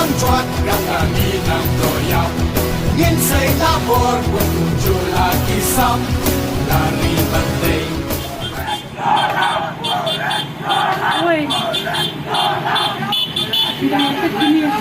Tuan tuan gangani ng doyaw Nginsay labor Wagujula kisap Lari bantay Uy. Pinapit niya.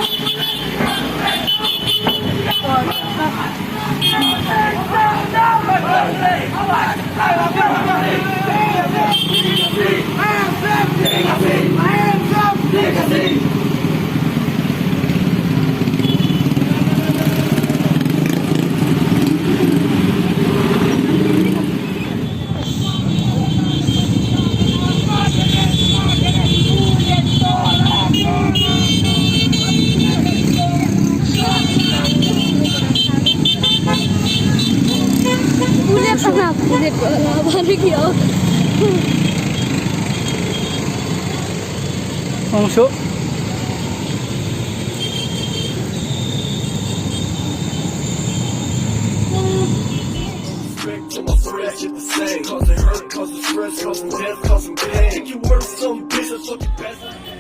Ulit anak, ulit ko lang balik yun. Mangso. To my friends, shit the same. Causing hurt, causing stress, causing death, causing pain. Think you worth some bitch, that's what you best.